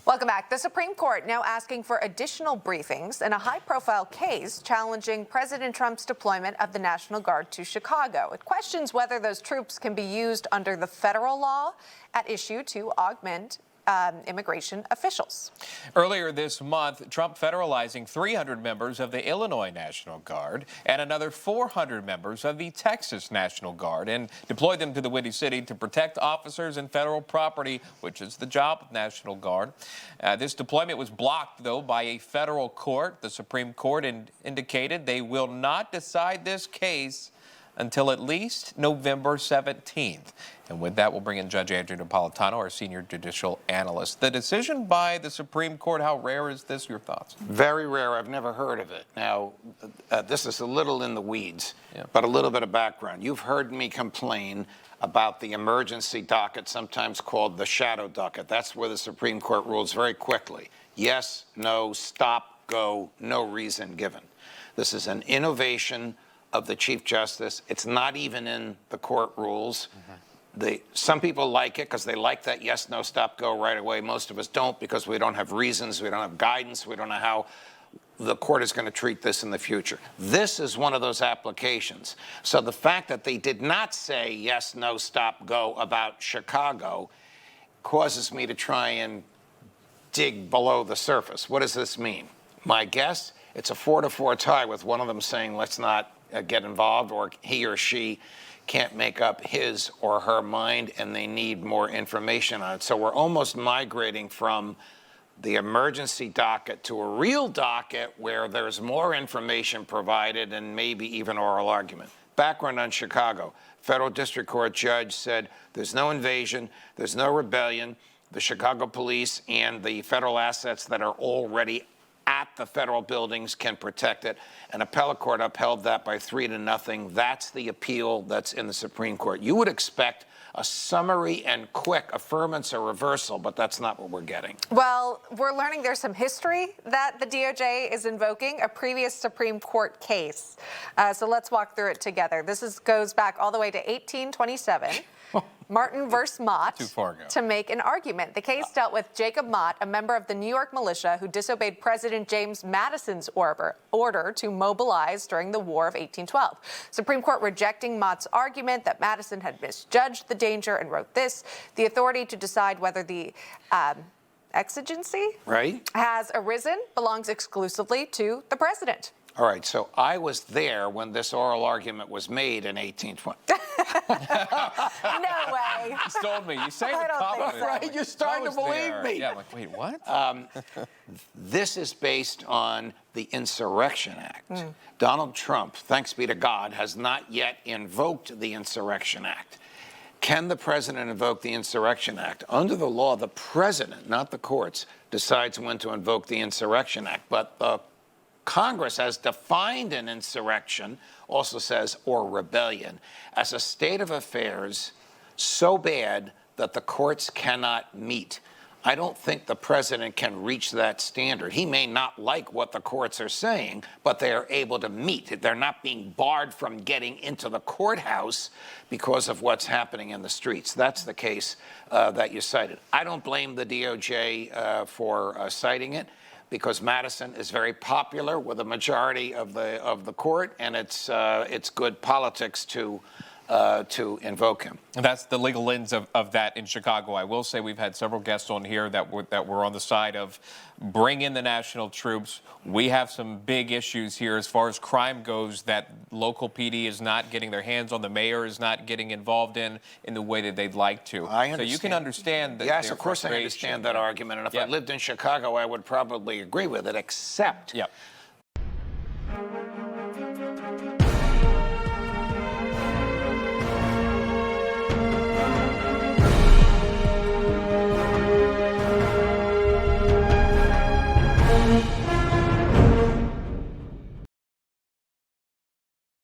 Welcome back. The Supreme Court now asking for additional briefings in a high-profile case challenging President Trump's deployment of the National Guard to Chicago. It questions whether those troops can be used under the federal law at issue to augment immigration officials. Earlier this month, Trump federalizing 300 members of the Illinois National Guard and another 400 members of the Texas National Guard and deployed them to the Windy City to protect officers and federal property, which is the job of National Guard. This deployment was blocked, though, by a federal court. The Supreme Court indicated they will not decide this case until at least November 17th. And with that, we'll bring in Judge Andrew Napolitano, our senior judicial analyst. The decision by the Supreme Court, how rare is this? Your thoughts? Very rare. I've never heard of it. Now, this is a little in the weeds, but a little bit of background. You've heard me complain about the emergency docket, sometimes called the shadow docket. That's where the Supreme Court rules very quickly. Yes, no, stop, go, no reason given. This is an innovation of the Chief Justice. It's not even in the court rules. Some people like it because they like that yes, no, stop, go right away. Most of us don't because we don't have reasons, we don't have guidance, we don't know how the court is going to treat this in the future. This is one of those applications. So the fact that they did not say yes, no, stop, go about Chicago causes me to try and dig below the surface. What does this mean? My guess, it's a 4-4 tie with one of them saying let's not get involved, or he or she can't make up his or her mind and they need more information on it. So we're almost migrating from the emergency docket to a real docket where there's more information provided and maybe even oral argument. Background on Chicago. Federal District Court judge said there's no invasion, there's no rebellion. The Chicago police and the federal assets that are already at the federal buildings can protect it. An appellate court upheld that by 3-0. That's the appeal that's in the Supreme Court. You would expect a summary and quick affirmance or reversal, but that's not what we're getting. Well, we're learning there's some history that the DOJ is invoking, a previous Supreme Court case. So let's walk through it together. This goes back all the way to 1827. Martin versus Mott to make an argument. The case dealt with Jacob Mott, a member of the New York militia who disobeyed President James Madison's order to mobilize during the War of 1812. Supreme Court rejecting Mott's argument that Madison had misjudged the danger and wrote this: the authority to decide whether the exigency has arisen belongs exclusively to the president. All right, so I was there when this oral argument was made in 1820. No way. You told me. You say the top of it. Right, you're starting to believe me. Yeah, I'm like, wait, what? This is based on the Insurrection Act. Donald Trump, thanks be to God, has not yet invoked the Insurrection Act. Can the president invoke the Insurrection Act? Under the law, the president, not the courts, decides when to invoke the Insurrection Act. But the Congress has defined an insurrection, also says, or rebellion, as a state of affairs so bad that the courts cannot meet. I don't think the president can reach that standard. He may not like what the courts are saying, but they are able to meet. They're not being barred from getting into the courthouse because of what's happening in the streets. That's the case that you cited. I don't blame the DOJ for citing it, because Madison is very popular with a majority of the court, and it's good politics to invoke him. And that's the legal lens of that in Chicago. I will say we've had several guests on here that were on the side of bring in the national troops. We have some big issues here as far as crime goes that local PD is not getting their hands on, the mayor is not getting involved in the way that they'd like to. I understand. So you can understand that. Yes, of course I understand that argument. And if I lived in Chicago, I would probably agree with it, except